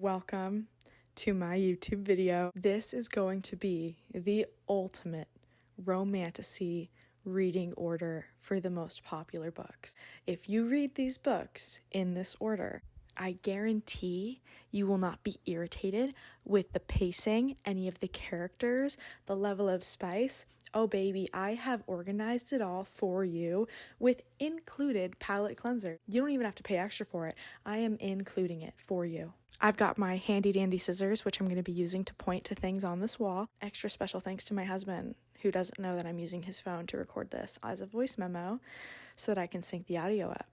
Welcome to my YouTube video. This is going to be the ultimate Romantasy reading order for the most popular books. If you read these books in this order, I guarantee you will not be irritated with the pacing, any of the characters, the level of spice. Oh baby, I have organized it all for you with included palette cleanser. You don't even have to pay extra for it. I am including it for you. I've got my handy dandy scissors, which I'm going to be using to point to things on this wall. Extra special thanks to my husband, who doesn't know that I'm using his phone to record this as a voice memo so that I can sync the audio up.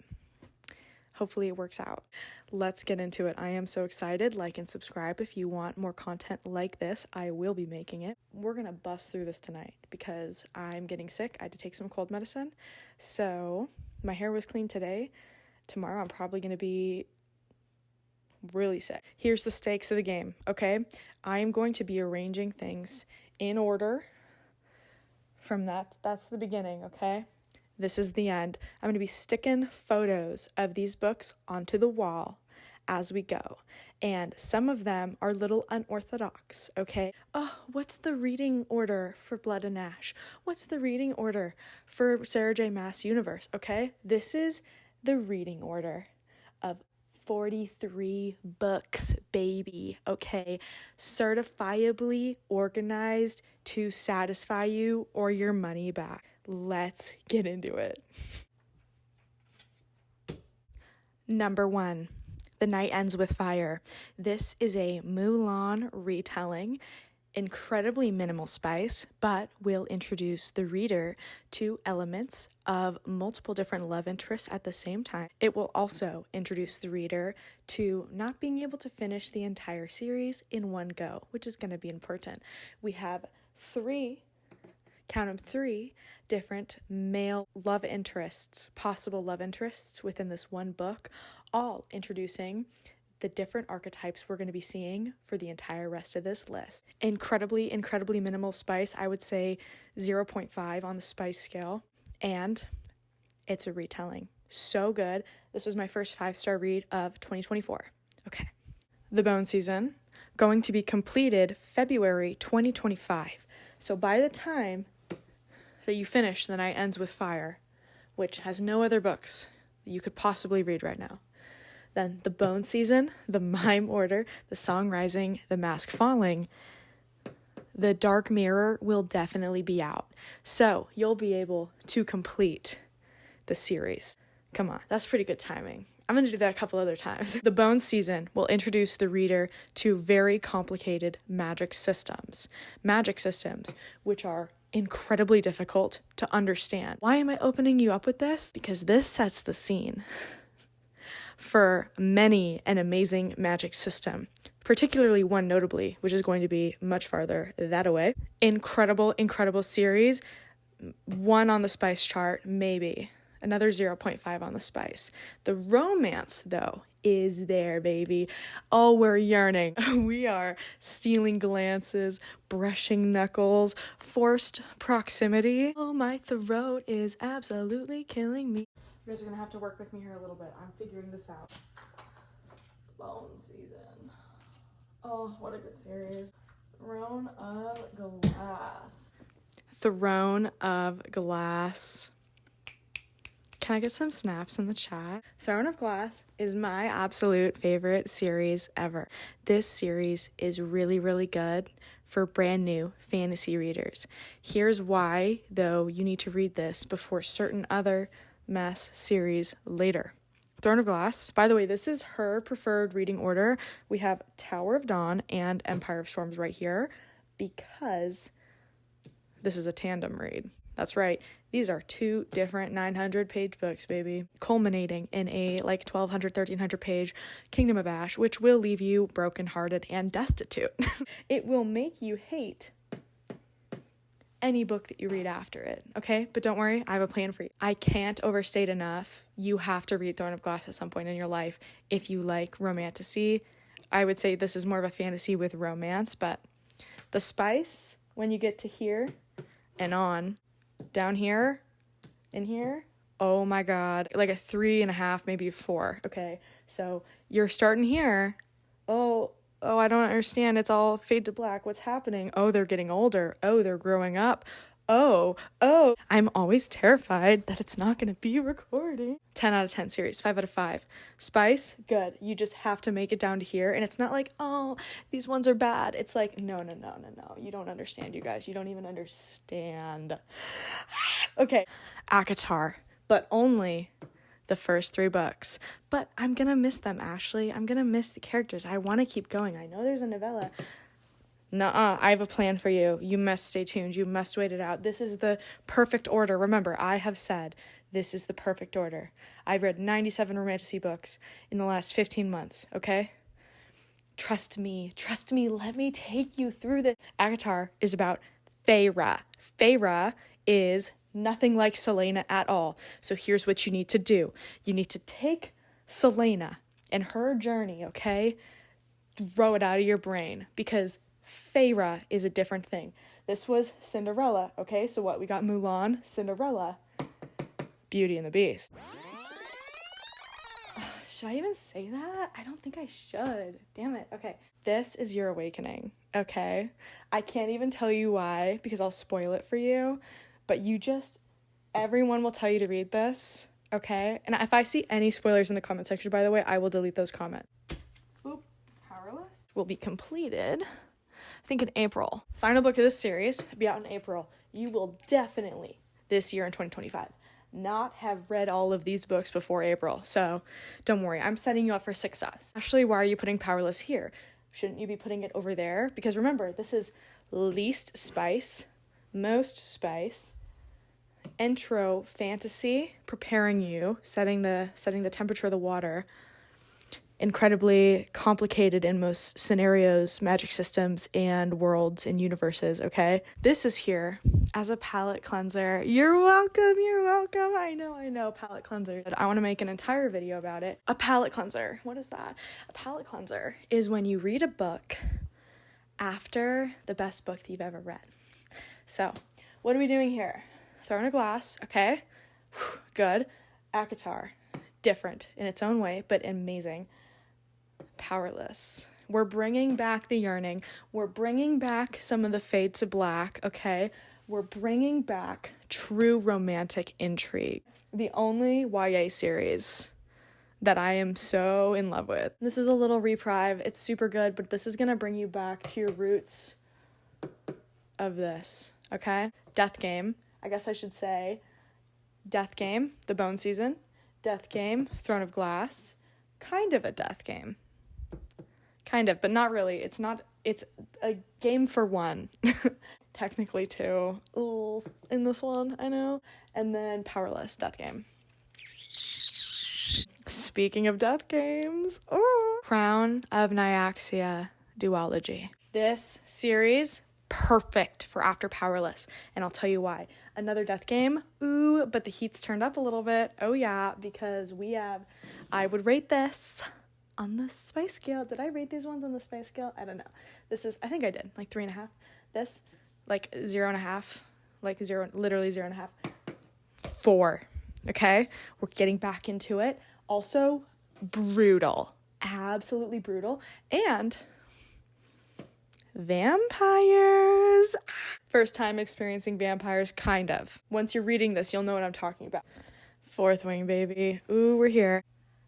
Hopefully it works out. Let's get into it. I am so excited. Like and subscribe if you want more content like this. I will be making it. We're going to bust through this tonight because I'm getting sick. I had to take some cold medicine. So my hair was clean today. Tomorrow I'm probably going to be really sick. Here's the stakes of the game, okay? I am going to be arranging things in order from that's the beginning, okay? This is the end. I'm going to be sticking photos of these books onto the wall as we go. And some of them are a little unorthodox, okay? Oh, what's the reading order for Blood and Ash? What's the reading order for Sarah J. Maas Universe, okay? This is the reading order of 43 books, baby, okay? Certifiably organized to satisfy you or your money back. Let's get into it. Number 1, The Night Ends with Fire. This is a Mulan retelling. Incredibly minimal spice, but will introduce the reader to elements of multiple different love interests at the same time. It will also introduce the reader to not being able to finish the entire series in one go, which is going to be important. We have three different male love interests, possible love interests within this one book, all introducing the different archetypes we're going to be seeing for the entire rest of this list. Incredibly minimal spice. I would say 0.5 on the spice scale. And it's a retelling. So good. This was my first 5-star read of 2024. Okay. The Bone Season, going to be completed February 2025. So by the time that you finish The Night Ends with Fire, which has no other books that you could possibly read right now, then The Bone Season, The Mime Order, The Song Rising, The Mask Falling, The Dark Mirror will definitely be out. So you'll be able to complete the series. Come on, that's pretty good timing. I'm going to do that a couple other times. The Bone Season will introduce the reader to very complicated magic systems, which are incredibly difficult to understand. Why am I opening you up with this? Because this sets the scene for many an amazing magic system, particularly one notably, which is going to be much farther that away. Incredible series. 1 on the spice chart, maybe. Another 0.5 on the spice. The romance, though, is there, baby. Oh, we're yearning. We are stealing glances, brushing knuckles, forced proximity. Oh, my throat is absolutely killing me. You guys are going to have to work with me here a little bit. I'm figuring this out. Bone Season. Oh, what a good series. Throne of Glass. Throne of Glass. Can I get some snaps in the chat? Throne of Glass is my absolute favorite series ever. This series is really good for brand new fantasy readers. Here's why, though, you need to read this before certain other Maas series later. Throne of Glass. By the way, this is her preferred reading order. We have Tower of Dawn and Empire of Storms right here because this is a tandem read. That's right. These are 2 different 900-page books, baby, culminating in a 1,200, 1,300-page Kingdom of Ash, which will leave you brokenhearted and destitute. It will make you hate any book that you read after it, okay? But don't worry, I have a plan for you. I can't overstate enough. You have to read Throne of Glass at some point in your life if you like romantasy. I would say this is more of a fantasy with romance, but the spice, when you get to here and on, down here, in here, oh my God, like a 3.5, maybe a 4, okay? So you're starting here. Oh, oh, I don't understand. It's all fade to black. What's happening? Oh, they're getting older. Oh, they're growing up. Oh, I'm always terrified that it's not going to be recording. 10 out of 10 series, 5 out of 5. Spice, good. You just have to make it down to here. And it's not like, oh, these ones are bad. It's like, no. You don't understand, you guys. You don't even understand. Okay, ACOTAR, but only the first 3 books. But I'm going to miss them, Ashley. I'm going to miss the characters. I want to keep going. I know there's a novella. Nuh-uh, I have a plan for you. You must stay tuned. You must wait it out. This is the perfect order. Remember, I have said this is the perfect order. I've read 97 Romantasy books in the last 15 months, okay? Trust me. Let me take you through this. ACOTAR is about Feyre. Feyre is nothing like Selena at all. So here's what you need to do. You need to take Selena and her journey, okay? Throw it out of your brain, because Feyre is a different thing. This was Cinderella, okay? So what? We got Mulan, Cinderella, Beauty and the Beast. Should I even say that? I don't think I should. Damn it. Okay. This is your awakening, okay? I can't even tell you why, because I'll spoil it for you, but everyone will tell you to read this, okay? And if I see any spoilers in the comment section, by the way, I will delete those comments. Oop, Powerless will be completed, I think, in April. Final book of this series will be out in April. You will definitely, this year in 2025, not have read all of these books before April. So don't worry, I'm setting you up for success. Actually, why are you putting Powerless here? Shouldn't you be putting it over there? Because remember, this is least spice, most spice, intro fantasy, preparing you, setting the temperature of the water, incredibly complicated in most scenarios, magic systems, and worlds and universes, okay? This is here as a palette cleanser. You're welcome. I know, palette cleanser. I want to make an entire video about it. A palette cleanser. What is that? A palette cleanser is when you read a book after the best book that you've ever read. So, what are we doing here? Throwing a glass, okay? Good. ACOTAR. Different in its own way, but amazing. Powerless. We're bringing back the yearning. We're bringing back some of the fade to black, okay? We're bringing back true romantic intrigue. The only YA series that I am so in love with. This is a little reprieve. It's super good, but this is going to bring you back to your roots of this, okay? Death Game. I guess I should say Death Game, the Bone Season. Death Game, Throne of Glass. Kind of a Death Game. Kind of, but not really. It's a game for one. Technically two. Ooh, in this one, I know. And then Powerless, Death Game. Speaking of Death Games, Crown of Nyaxia duology. This series, perfect for after Powerless, and I'll tell you why. Another Death Game, but the heat's turned up a little bit. Oh yeah, because I would rate this on the spice scale. Did I rate these ones on the spice scale? I don't know. I think I did, like 3.5. This, like 0.5, like 0, literally 0.5. 4, okay? We're getting back into it. Also, brutal, absolutely brutal, and vampires. First time experiencing vampires, kind of. Once you're reading this, you'll know what I'm talking about. Fourth Wing, baby. Ooh, we're here.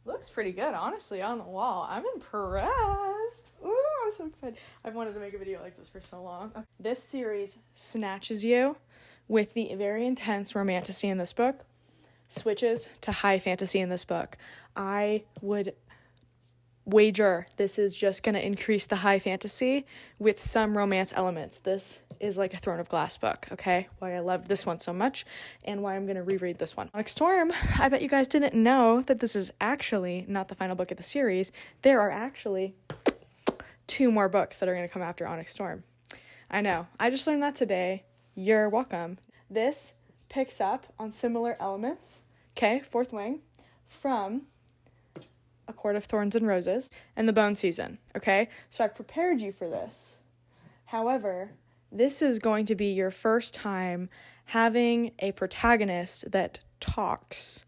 Looks pretty good, honestly, on the wall. I'm impressed. Ooh, I'm so excited. I've wanted to make a video like this for so long. Okay. This series snatches you with the very intense romantasy in this book, switches to high fantasy in this book. I would wager this is just going to increase the high fantasy with some romance elements. This is like a Throne of Glass book, okay? Why I love this one so much and why I'm going to reread this one. Onyx Storm, I bet you guys didn't know that this is actually not the final book of the series. There are actually 2 more books that are going to come after Onyx Storm. I know. I just learned that today. You're welcome. This picks up on similar elements, okay, Fourth Wing, from A Court of Thorns and Roses and the Bone Season, okay? So I've prepared you for this. However, this is going to be your first time having a protagonist that talks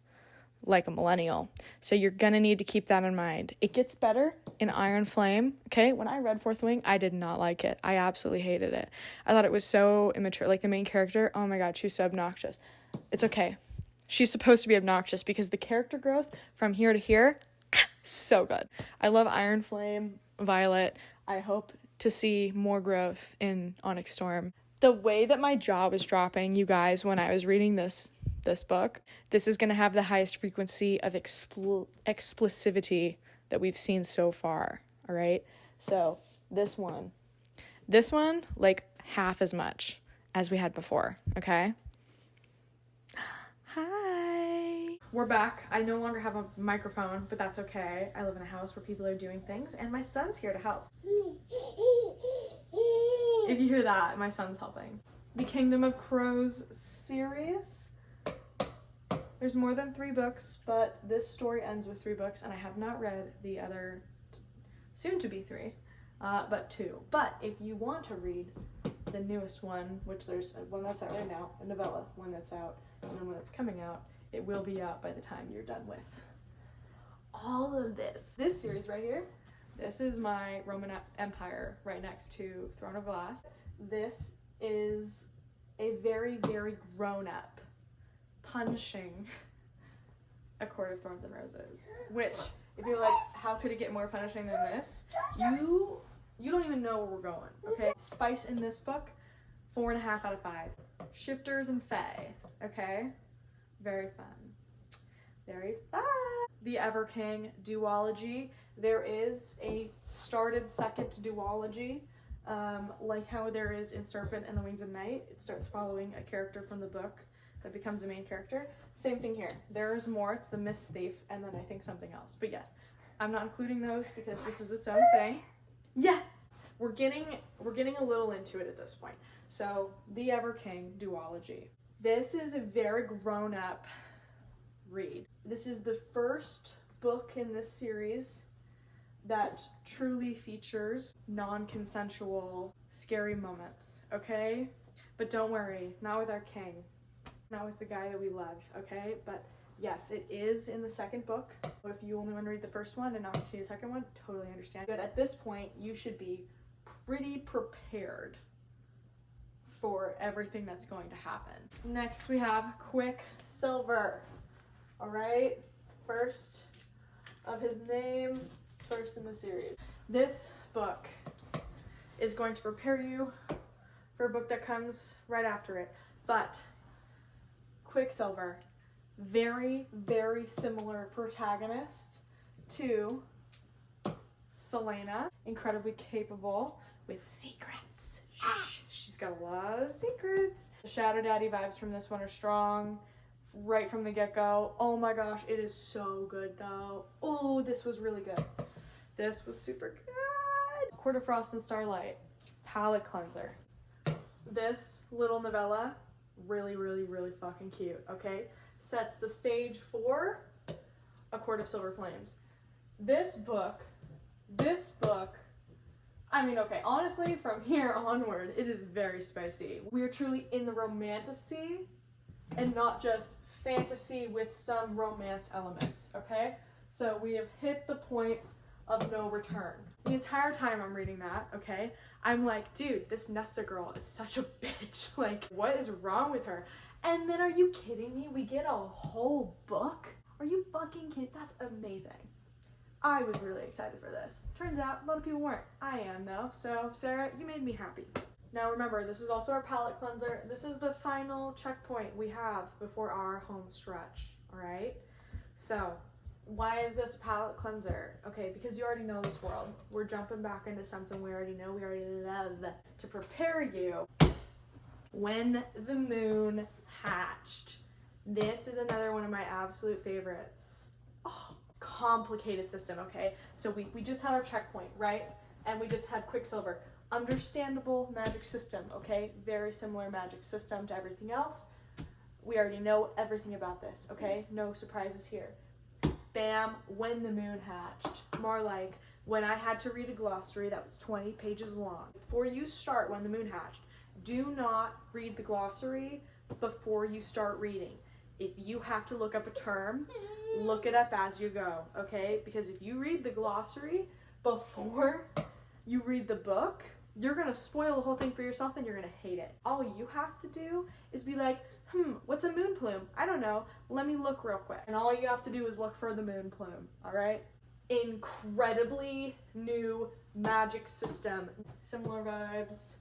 like a millennial. So you're going to need to keep that in mind. It gets better in Iron Flame. Okay, when I read Fourth Wing, I did not like it. I absolutely hated it. I thought it was so immature. Like the main character, oh my god, she was so obnoxious. It's okay. She's supposed to be obnoxious because the character growth from here to here, so good. I love Iron Flame, Violet. I hope to see more growth in Onyx Storm. The way that my jaw was dropping, you guys, when I was reading this book, this is going to have the highest frequency of explicivity that we've seen so far, all right? So this one, like half as much as we had before, okay? Hi. We're back. I no longer have a microphone, but that's okay. I live in a house where people are doing things, and my son's here to help. If you hear that, my son's helping. The Kingdom of Crows series. There's more than 3 books, but this story ends with 3 books, and I have not read the other soon to be 3, but 2. But if you want to read the newest one, which there's one that's out right now, a novella, one that's out, and then one that's coming out, it will be out by the time you're done with all of this. This series right here, this is my Roman Empire right next to Throne of Glass. This is a very, very grown-up punishing A Court of Thorns and Roses, which, if you're like, how could it get more punishing than this? You don't even know where we're going, okay? Spice in this book, 4.5 out of 5. Shifters and Fae, okay? Very fun. Very fun. The Ever King duology. There is a started second duology, like how there is in Serpent and the Wings of Night. It starts following a character from the book that becomes the main character. Same thing here. There's more. It's the Mist Thief, and then I think something else. But yes, I'm not including those because this is its own thing. Yes, we're getting a little into it at this point. So the Ever King duology. This is a very grown-up read. This is the first book in this series that truly features non-consensual scary moments, okay? But don't worry, not with our king. Not with the guy that we love, okay? But yes, it is in the second book. If you only want to read the first one and not see the second one, totally understand. But at this point, you should be pretty prepared for everything that's going to happen. Next, we have Quicksilver, all right? First of his name, first in the series. This book is going to prepare you for a book that comes right after it, but Quicksilver, very, very similar protagonist to Selena, incredibly capable with secrets. She's got a lot of secrets. The Shadow Daddy vibes from this one are strong right from the get-go. Oh my gosh, it is so good though. Oh, this was really good. This was super good. Court of Frost and Starlight, palette cleanser. This little novella, really, really, really fucking cute, okay? Sets the stage for A Court of Silver Flames. This book, I mean, okay, honestly, from here onward, it is very spicy. We are truly in the romantasy and not just fantasy with some romance elements, okay? So we have hit the point of no return. The entire time I'm reading that, okay, I'm like, dude, this Nesta girl is such a bitch. Like, what is wrong with her? And then are you kidding me? We get a whole book? Are you fucking kidding? That's amazing. I was really excited for this. Turns out a lot of people weren't. I am though. So Sarah, you made me happy. Now remember, this is also our palette cleanser. This is the final checkpoint we have before our home stretch, all right? So why is this palette cleanser? Okay, because you already know this world. We're jumping back into something we already know, we already love, to prepare you. When the Moon Hatched. This is another one of my absolute favorites. Oh, complicated system, okay? So we just had our checkpoint, right? And we just had Quicksilver. Understandable magic system, okay? Very similar magic system to everything else. We already know everything about this, okay? No surprises here. Bam, when the moon hatched. More like when I had to read a glossary that was 20 pages long. Before you start When the Moon Hatched, do not read the glossary before you start reading. if you have to look up a term, look it up as you go, okay? Because if you read the glossary before you read the book, you're gonna spoil the whole thing for yourself and you're gonna hate it. All you have to do is be like, what's a moon plume? I don't know. Let me look real quick. And all you have to do is look for the moon plume, all right? Incredibly new magic system. Similar vibes,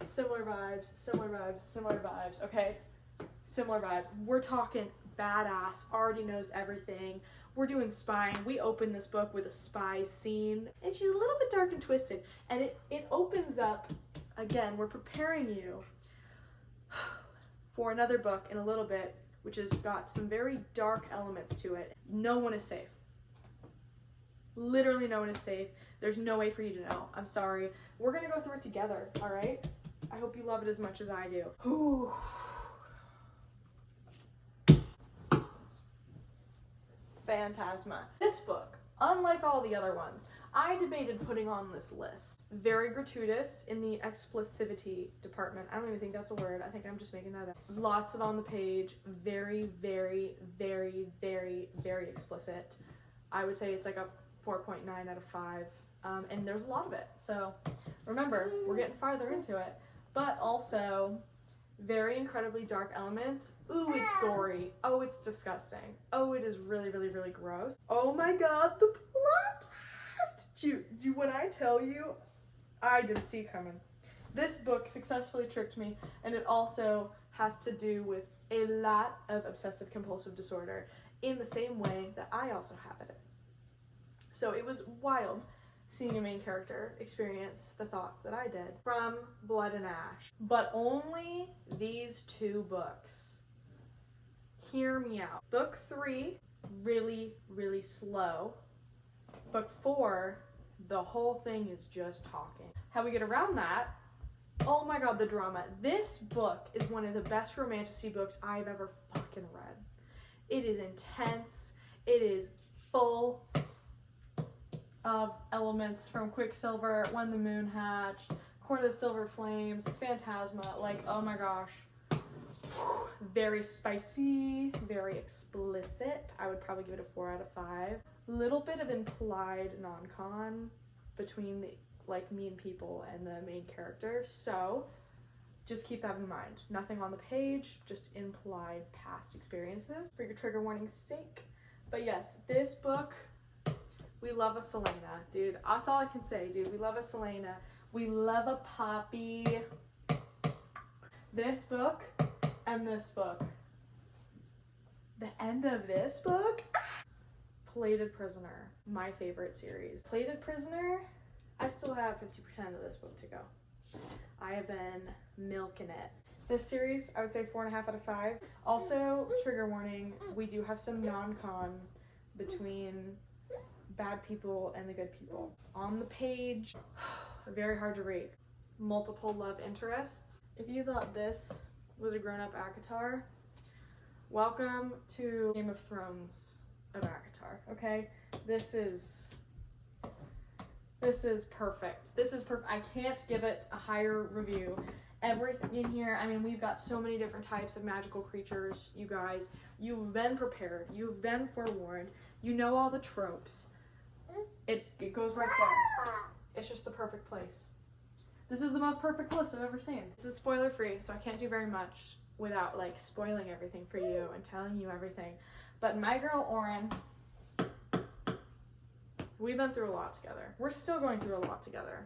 similar vibes, similar vibes, similar vibes, okay? Similar vibe. We're talking badass, already knows everything. We're doing spying. We open this book with a spy scene, and she's a little bit dark and twisted. And it opens up, again, we're preparing you for another book in a little bit, which has got some very dark elements to it. No one is safe. Literally no one is safe. There's no way for you to know. I'm sorry. We're gonna go through it together, all right? I hope you love it as much as I do. Whew. Phantasma. This book, unlike all the other ones, I debated putting on this list. Very gratuitous in the explicivity department. I don't even think that's a word. I think I'm just making that up. Lots of on the page. Very, very, very, very, very explicit. I would say it's like a 4.9 out of 5. And there's a lot of it. So remember, we're getting farther into it. But also, very incredibly dark elements. Ooh, it's gory. Oh, it's disgusting. Oh, it is really, really, really gross. Oh my god, the plot twist! When I tell you, I didn't see coming. This book successfully tricked me, and it also has to do with a lot of obsessive compulsive disorder in the same way that I also have it. So it was wild seeing a main character experience the thoughts that I did from Blood and Ash. But only these 2 books. Hear me out. Book 3, really, really slow. Book 4, the whole thing is just talking. How we get around that, oh my god, the drama. This book is one of the best romantasy books I've ever fucking read. It is intense. It is full of elements from Quicksilver, When the Moon Hatched, Court of Silver Flames, Phantasma, like, oh my gosh. Very spicy, very explicit. I would probably give it a 4 out of 5. Little bit of implied non-con between the, like, mean people and the main character, so just keep that in mind. Nothing on the page, just implied past experiences for your trigger warning's sake. But yes, this book, we love a Selena, dude. That's all I can say, dude. We love a Selena. We love a Poppy. This book and this book. The end of this book? Plated Prisoner, my favorite series. Plated Prisoner, I still have 50% of this book to go. I have been milking it. This series, I would say 4.5 out of 5. Also, trigger warning, we do have some non-con between bad people and the good people. On the page, very hard to read. Multiple love interests. If you thought this was a grown-up ACOTAR, welcome to Game of Thrones of ACOTAR, okay? This is perfect. This is perfect. I can't give it a higher review. Everything in here, I mean, we've got so many different types of magical creatures, you guys. You've been prepared. You've been forewarned. You know all the tropes. It goes right there. It's just the perfect place. This is the most perfect list I've ever seen. This is spoiler free, so I can't do very much without like spoiling everything for you and telling you everything. But my girl Oren, we've been through a lot together. We're still going through a lot together.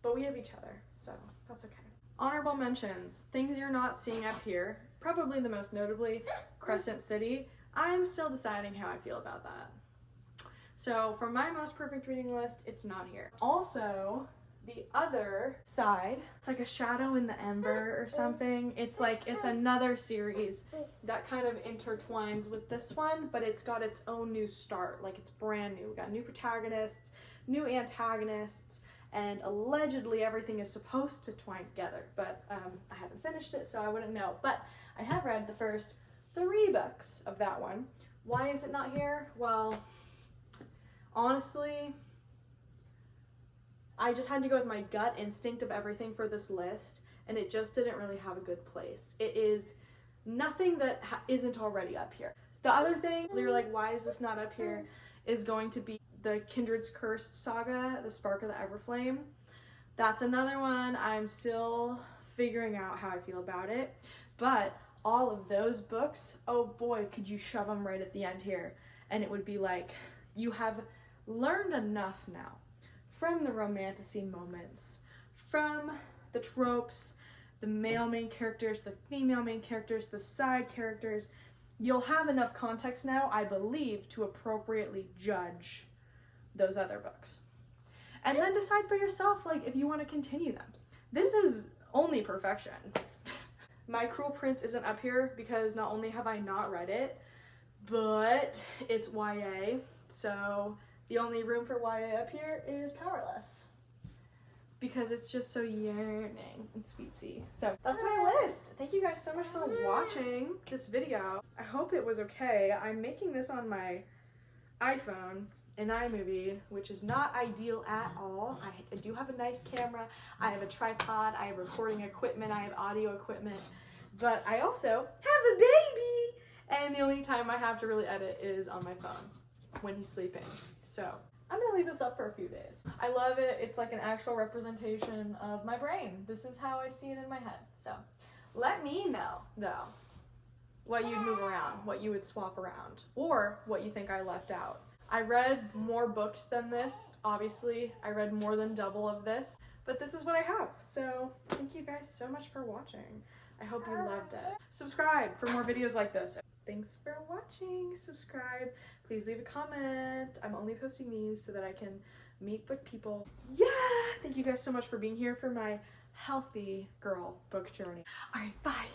But we have each other, so that's okay. Honorable mentions, things you're not seeing up here. Probably the most notably, Crescent City. I'm still deciding how I feel about that. So for my most perfect reading list, it's not here. Also, the other side, it's like a shadow in the ember or something. It's like, it's another series that kind of intertwines with this one, but it's got its own new start. Like, it's brand new. We got new protagonists, new antagonists, and allegedly everything is supposed to twine together, but I haven't finished it, so I wouldn't know. But I have read the first 3 books of that one. Why is it not here? Well, honestly, I just had to go with my gut instinct of everything for this list, and it just didn't really have a good place. It is nothing that isn't already up here. The other thing, they're like, why is this not up here, is going to be the Kindred's Cursed saga, The Spark of the Everflame. That's another one. I'm still figuring out how I feel about it, but all of those books, oh boy, could you shove them right at the end here, and it would be like, you have learned enough now from the romantasy moments, from the tropes, the male main characters, the female main characters, the side characters. You'll have enough context now, I believe, to appropriately judge those other books. And then decide for yourself, like, if you want to continue them. This is only perfection. My Cruel Prince isn't up here because not only have I not read it, but it's YA. So the only room for YA up here is Powerless, because it's just so yearning and sweetsy. So that's my list. Thank you guys so much for watching this video. I hope it was okay. I'm making this on my iPhone in iMovie, which is not ideal at all. I do have a nice camera, I have a tripod, I have recording equipment, I have audio equipment, but I also have a baby, and the only time I have to really edit is on my phone when he's sleeping. So I'm gonna leave this up for a few days. I love it. It's like an actual representation of my brain. This is how I see it in my head. So let me know, though, what you'd move around, what you would swap around, or what you think I left out. I read more books than this, obviously. I read more than double of this, but this is what I have. So thank you guys so much for watching. I hope you loved it. Subscribe for more videos like this. Thanks for watching. Subscribe. Please leave a comment. I'm only posting these so that I can meet book people. Yeah! Thank you guys so much for being here for my healthy girl book journey. All right, bye.